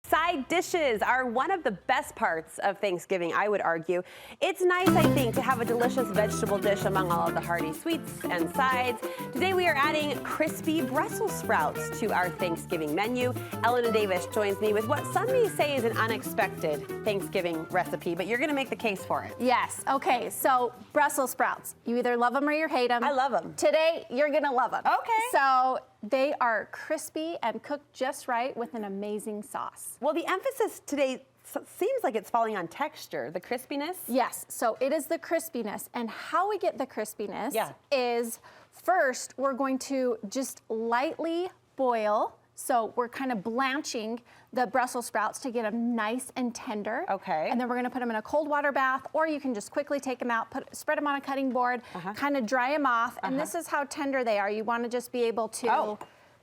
Side dishes are one of the best parts of Thanksgiving, I would argue. It's nice, I think, to have a delicious vegetable dish among all of the hearty sweets and sides. Today we are adding crispy Brussels sprouts to our Thanksgiving menu. Elena Davis joins me with what some may say is an unexpected Thanksgiving recipe, but you're going to make the case for it. Yes. Okay, so Brussels sprouts. You either love them or you hate them. I love them. Today, you're going to love them. Okay. So they are crispy and cooked just right with an amazing sauce. Well, the emphasis today seems like it's falling on texture, the crispiness. Yes, so it is the crispiness. And how we get the crispiness Yeah. is first we're going to just lightly boil. So we're kind of blanching the Brussels sprouts to get them nice and tender. Okay. And then we're going to put them in a cold water bath, or you can just quickly take them out, spread them on a cutting board, kind of dry them off. And this is how tender they are. You want to just be able to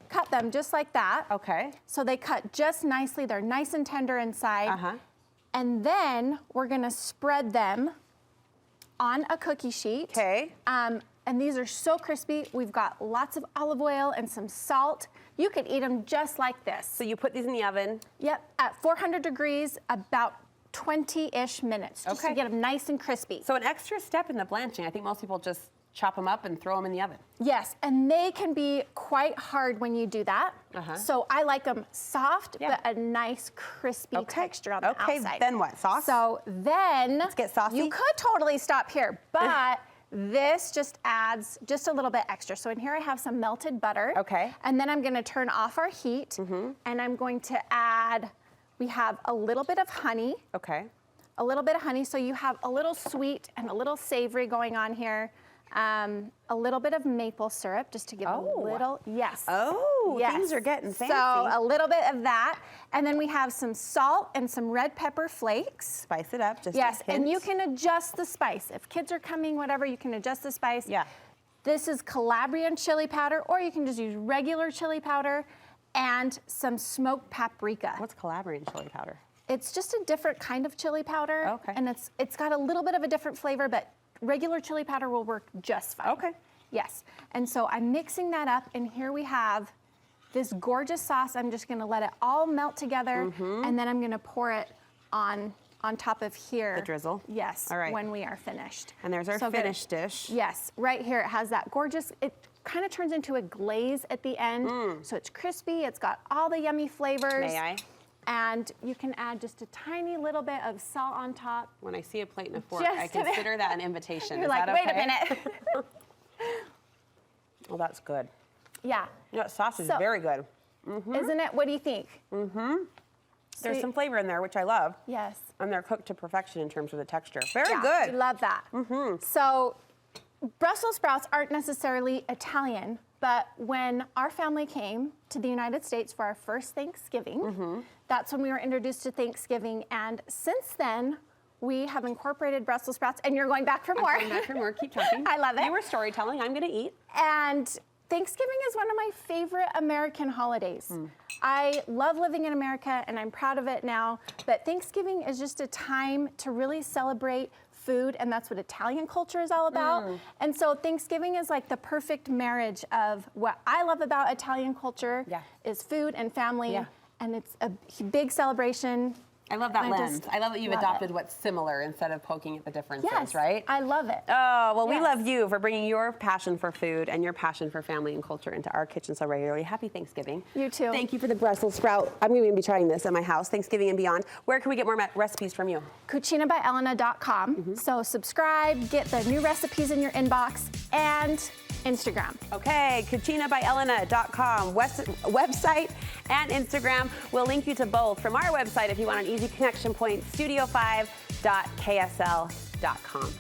cut them just like that. Okay. So they cut just nicely. They're nice and tender inside. And then we're going to spread them on a cookie sheet. Okay. And these are so crispy. We've got lots of olive oil and some salt. You could eat them just like this. So you put these in the oven. Yep, at 400 degrees, about 20-ish minutes, just to get them nice and crispy. So an extra step in the blanching. I think most people just chop them up and throw them in the oven. Yes, and they can be quite hard when you do that. So I like them soft, but a nice crispy texture on the outside. Okay, then what, sauce? So then, let's get saucy. You could totally stop here, but this just adds just a little bit extra. So in here I have some melted butter. Okay. And then I'm gonna turn off our heat, and I'm going to add, we have a little bit of honey. Okay. A little bit of honey, so you have a little sweet and a little savory going on here. A little bit of maple syrup, just to give a little, things are getting fancy. So a little bit of that. And then we have some salt and some red pepper flakes. Spice it up, just Yes, a hint. and you can adjust the spice. If kids are coming, whatever, you can adjust the spice. Yeah. This is Calabrian chili powder, or you can just use regular chili powder and some smoked paprika. What's Calabrian chili powder? It's just a different kind of chili powder. Okay. And it's got a little bit of a different flavor, but regular chili powder will work just fine. Okay. Yes. And so I'm mixing that up, and here we have this gorgeous sauce. I'm just gonna let it all melt together, and then I'm gonna pour it on top of here. The drizzle? Yes. All right. When we are finished. And there's our finished dish. Yes. Right here, it has that gorgeous, it kind of turns into a glaze at the end. So it's crispy, it's got all the yummy flavors. May I? And you can add just a tiny little bit of salt on top. When I see a plate and a fork, I consider that an invitation. You're Is like, that wait okay? a minute. Well, that's good. Yeah. You know, sauce is very good. Isn't it? What do you think? There's some flavor in there, which I love. Yes. And they're cooked to perfection in terms of the texture. Very Yeah, good. we love that. So Brussels sprouts aren't necessarily Italian, but when our family came to the United States for our first Thanksgiving, that's when we were introduced to Thanksgiving. And since then, we have incorporated Brussels sprouts, and you're going back for more. I'm going back for more. Keep talking. I love it. You were storytelling. I'm going to eat. And Thanksgiving is one of my favorite American holidays. I love living in America, and I'm proud of it now, but Thanksgiving is just a time to really celebrate food, and that's what Italian culture is all about. And so Thanksgiving is like the perfect marriage of what I love about Italian culture is food and family, and it's a big celebration. I love that I lens. just I love that you've love adopted what's similar instead of poking at the differences, Yes, right? I love it. Oh, well, we Yes. love you for bringing your passion for food and your passion for family and culture into our kitchen so regularly. Happy Thanksgiving. You too. Thank you for the Brussels sprout. I'm going to be trying this at my house, Thanksgiving and beyond. Where can we get more recipes from you? CucinaByElena.com. So subscribe, get the new recipes in your inbox, and Instagram. Okay, CucinaByElena.com website and Instagram. We'll link you to both from our website if you want an easy connection point, studio5.ksl.com.